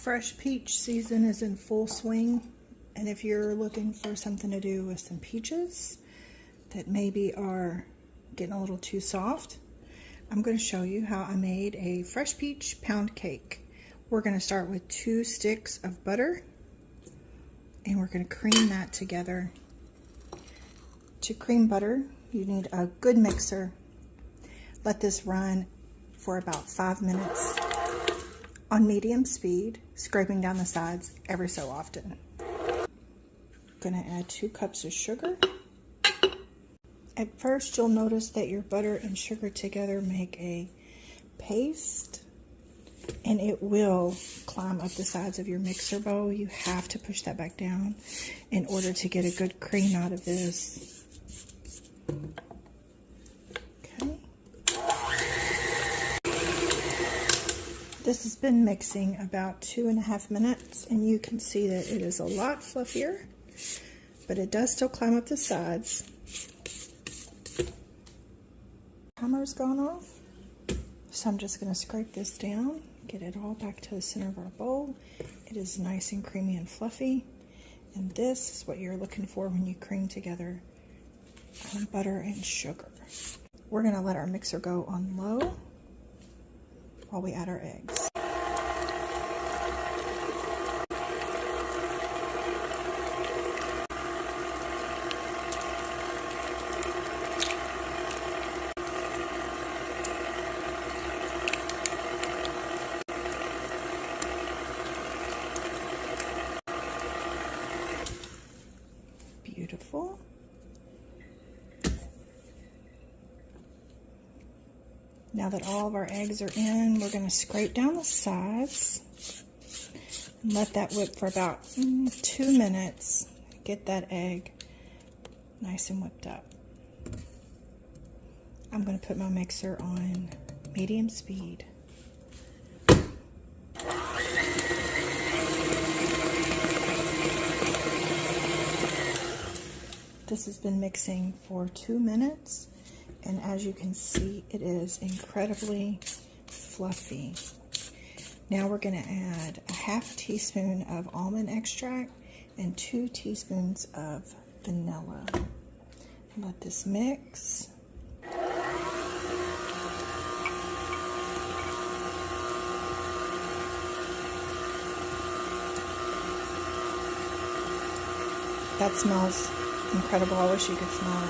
Fresh peach season is in full swing, and if you're looking for something to do with some peaches that maybe are getting a little too soft, I'm going to show you how I made a fresh peach pound cake. We're going to start with 2 sticks of butter, and we're going to cream that together. To cream butter, you need a good mixer. Let this run for about 5 minutes on medium speed, scraping down the sides every so often. I'm going to add 2 cups of sugar. At first, you'll notice that your butter and sugar together make a paste, and it will climb up the sides of your mixer bowl. You have to push that back down in order to get a good cream out of this. Okay. This has been mixing about 2.5 minutes, and you can see that it is a lot fluffier, but it does still climb up the sides. Timer's gone off, so I'm just going to scrape this down, get it all back to the center of our bowl. It is nice and creamy and fluffy, and this is what you're looking for when you cream together butter and sugar. We're going to let our mixer go on low while we add our eggs. Beautiful. Now that all of our eggs are in, we're going to scrape down the sides and let that whip for about 2 minutes. Get that egg nice and whipped up. I'm going to put my mixer on medium speed. This has been mixing for 2 minutes, and as you can see, it is incredibly fluffy. Now we're going to add a ½ teaspoon of almond extract and 2 teaspoons of vanilla. Let this mix. That smells incredible. I wish you could smell it.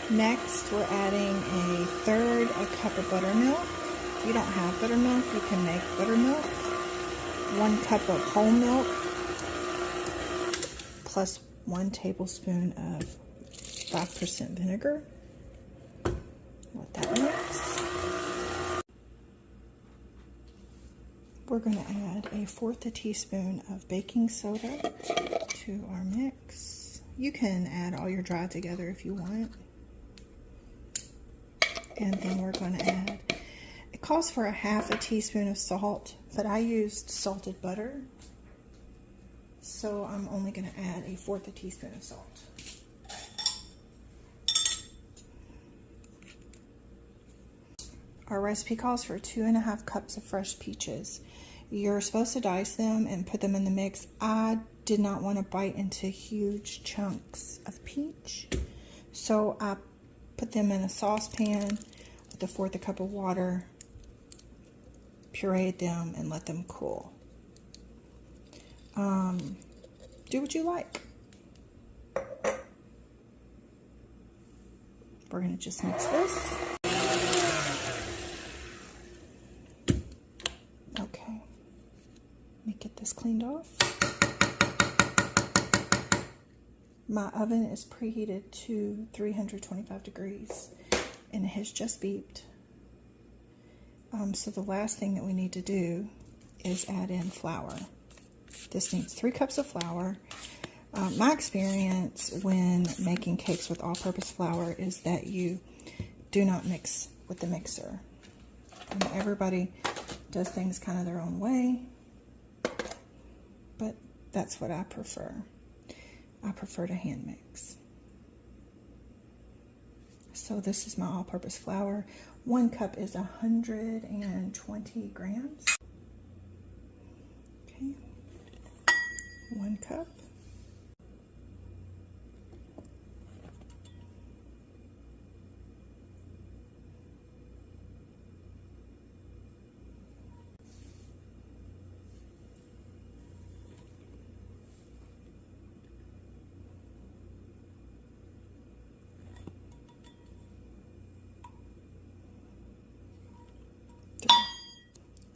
Next, we're adding a third cup of buttermilk. If you don't have buttermilk, you can make buttermilk. 1 cup of whole milk, plus 1 tablespoon of 5% vinegar. Let that mix. We're going to add a 1/4 teaspoon of baking soda to our mix. You can add all your dry together if you want. And then we're going to add, it calls for a ½ teaspoon of salt, but I used salted butter, so I'm only going to add a 1/4 teaspoon of salt. Our recipe calls for 2.5 cups of fresh peaches. You're supposed to dice them and put them in the mix. I did not want to bite into huge chunks of peach, so I put them in a saucepan with a 1/4 cup of water, pureed them, and let them cool. Do what you like. We're going to just mix this. Okay, let me get this cleaned off. My oven is preheated to 325 degrees, and it has just beeped. So the last thing that we need to do is add in flour. This needs 3 cups of flour. My experience when making cakes with all-purpose flour is that you do not mix with the mixer. Everybody does things kind of their own way, but that's what I prefer. I prefer to hand mix. So this is my all-purpose flour. 1 cup is 120 grams. Okay, 1 cup.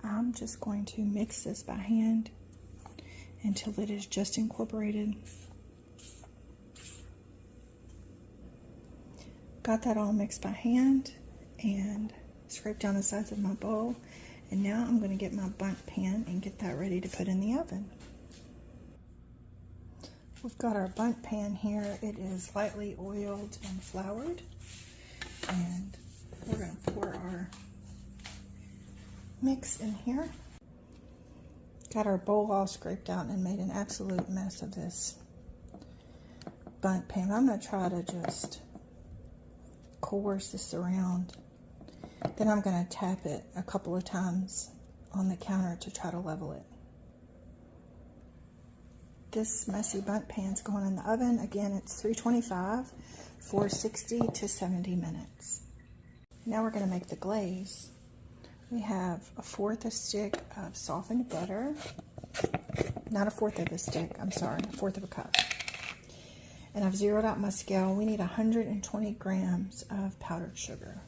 I'm just going to mix this by hand until it is just incorporated. Got that all mixed by hand and scraped down the sides of my bowl. And now I'm going to get my bundt pan and get that ready to put in the oven. We've got our bundt pan here. It is lightly oiled and floured. And we're going to pour our mix in here. Got our bowl all scraped out and made an absolute mess of this bundt pan. I'm going to try to just coerce this around. Then I'm going to tap it a couple of times on the counter to try to level it. This messy bundt pan's going in the oven. Again, it's 325 for 60 to 70 minutes. Now we're going to make the glaze. We have 1/4 a stick of softened butter. Not 1/4 of a stick, I'm sorry, 1/4 of a cup. And I've zeroed out my scale. We need 120 grams of powdered sugar.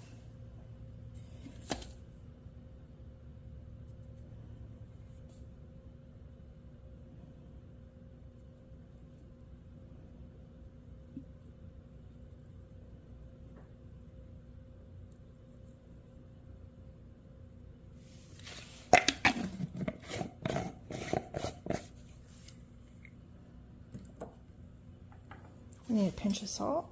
We need a pinch of salt.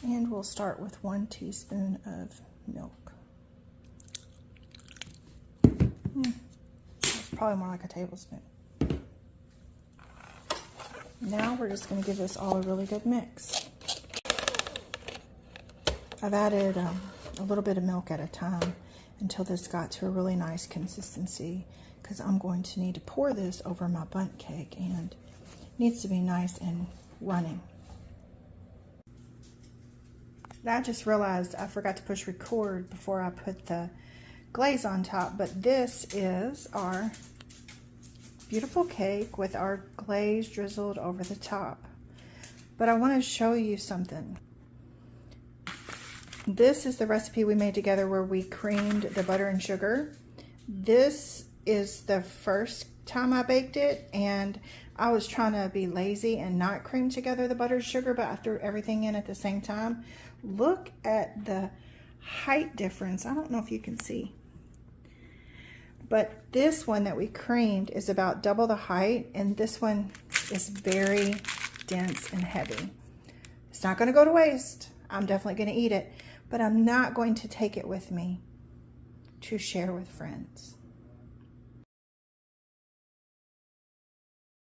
And we'll start with 1 teaspoon of milk. It's probably more like a tablespoon. Now we're just going to give this all a really good mix. I've added a little bit of milk at a time until this got to a really nice consistency, because I'm going to need to pour this over my bundt cake and it needs to be nice and running. I just realized I forgot to push record before I put the glaze on top, but this is our beautiful cake with our glaze drizzled over the top. But I want to show you something. This is the recipe we made together where we creamed the butter and sugar. This is the first time I baked it, and I was trying to be lazy and not cream together the butter and sugar, but I threw everything in at the same time. Look at the height difference. I don't know if you can see, but this one that we creamed is about double the height, and this one is very dense and heavy. It's not going to go to waste. I'm definitely going to eat it, but I'm not going to take it with me to share with friends.